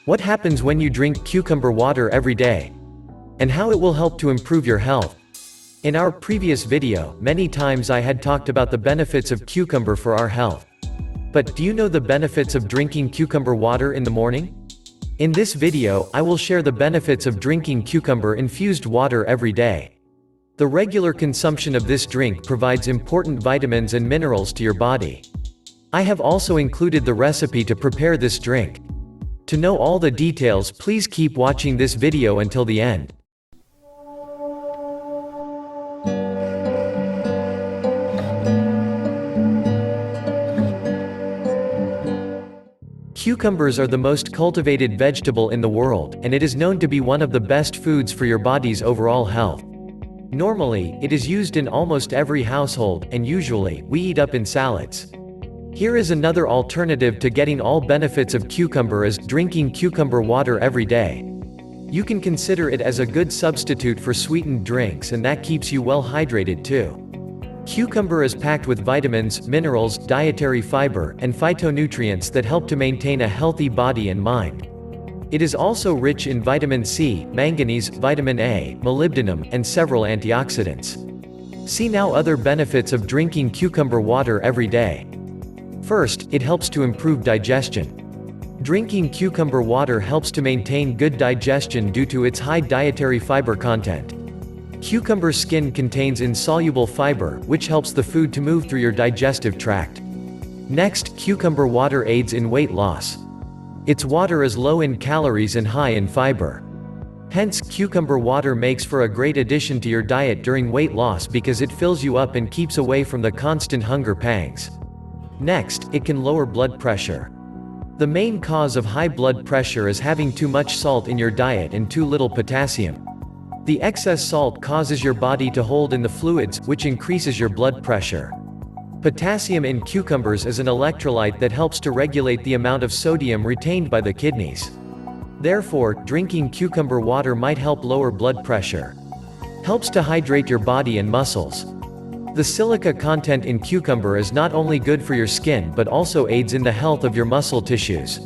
What happens when you drink cucumber water every day? And how it will help to improve your health. In our previous video, many times I had talked about the benefits of cucumber for our health. But do you know the benefits of drinking cucumber water in the morning? In this video, I will share the benefits of drinking cucumber-infused water every day. The regular consumption of this drink provides important vitamins and minerals to your body. I have also included the recipe to prepare this drink. To know all the details, please keep watching this video until the end. Cucumbers are the most cultivated vegetable in the world, and it is known to be one of the best foods for your body's overall health. Normally, it is used in almost every household, and usually, we eat up in salads. Here is another alternative to getting all benefits of cucumber as drinking cucumber water every day. You can consider it as a good substitute for sweetened drinks, and that keeps you well hydrated too. Cucumber is packed with vitamins, minerals, dietary fiber, and phytonutrients that help to maintain a healthy body and mind. It is also rich in vitamin C, manganese, vitamin A, molybdenum, and several antioxidants. See now other benefits of drinking cucumber water every day. First, it helps to improve digestion. Drinking cucumber water helps to maintain good digestion due to its high dietary fiber content. Cucumber skin contains insoluble fiber, which helps the food to move through your digestive tract. Next, cucumber water aids in weight loss. Its water is low in calories and high in fiber. Hence, cucumber water makes for a great addition to your diet during weight loss because it fills you up and keeps away from the constant hunger pangs. Next, it can lower blood pressure. The main cause of high blood pressure is having too much salt in your diet and too little potassium. The excess salt causes your body to hold in the fluids, which increases your blood pressure. Potassium in cucumbers is an electrolyte that helps to regulate the amount of sodium retained by the kidneys. Therefore, drinking cucumber water might help lower blood pressure. Helps to hydrate your body and muscles. The silica content in cucumber is not only good for your skin but also aids in the health of your muscle tissues.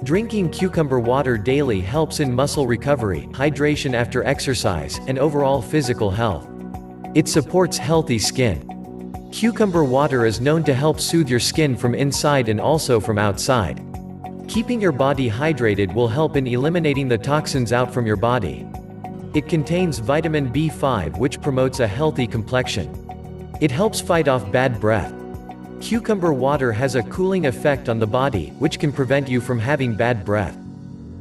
Drinking cucumber water daily helps in muscle recovery, hydration after exercise, and overall physical health. It supports healthy skin. Cucumber water is known to help soothe your skin from inside and also from outside. Keeping your body hydrated will help in eliminating the toxins out from your body. It contains vitamin B5, which promotes a healthy complexion. It helps fight off bad breath. Cucumber water has a cooling effect on the body, which can prevent you from having bad breath.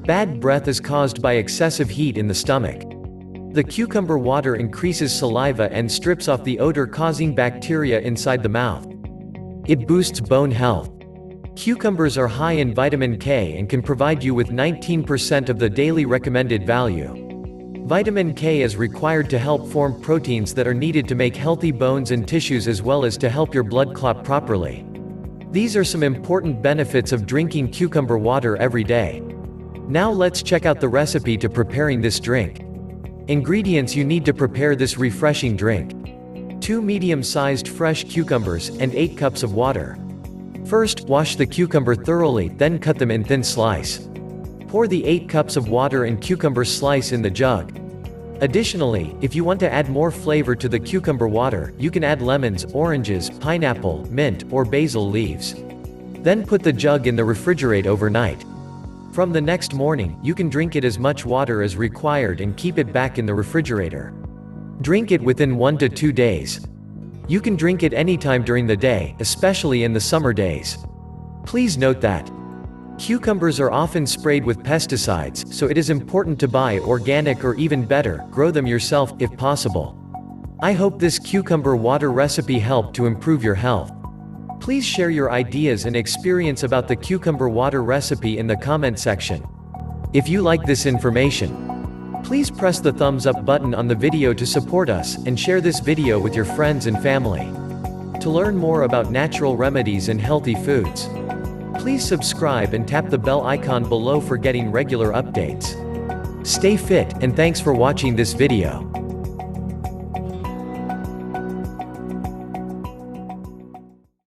Bad breath is caused by excessive heat in the stomach. The cucumber water increases saliva and strips off the odor-causing bacteria inside the mouth. It boosts bone health. Cucumbers are high in vitamin K and can provide you with 19% of the daily recommended value. Vitamin K is required to help form proteins that are needed to make healthy bones and tissues as well as to help your blood clot properly. These are some important benefits of drinking cucumber water every day. Now let's check out the recipe to preparing this drink. Ingredients you need to prepare this refreshing drink: 2 medium-sized fresh cucumbers, and 8 cups of water. First, wash the cucumber thoroughly, then cut them in thin slices. Pour the 8 cups of water and cucumber slice in the jug. Additionally, if you want to add more flavor to the cucumber water, you can add lemons, oranges, pineapple, mint, or basil leaves. Then put the jug in the refrigerator overnight. From the next morning, you can drink it as much water as required and keep it back in the refrigerator. Drink it within 1 to 2 days. You can drink it anytime during the day, especially in the summer days. Please note that cucumbers are often sprayed with pesticides, so it is important to buy organic or even better, grow them yourself, if possible. I hope this cucumber water recipe helped to improve your health. Please share your ideas and experience about the cucumber water recipe in the comment section. If you like this information, please press the thumbs up button on the video to support us, and share this video with your friends and family. To learn more about natural remedies and healthy foods, please subscribe and tap the bell icon below for getting regular updates. Stay fit, and thanks for watching this video.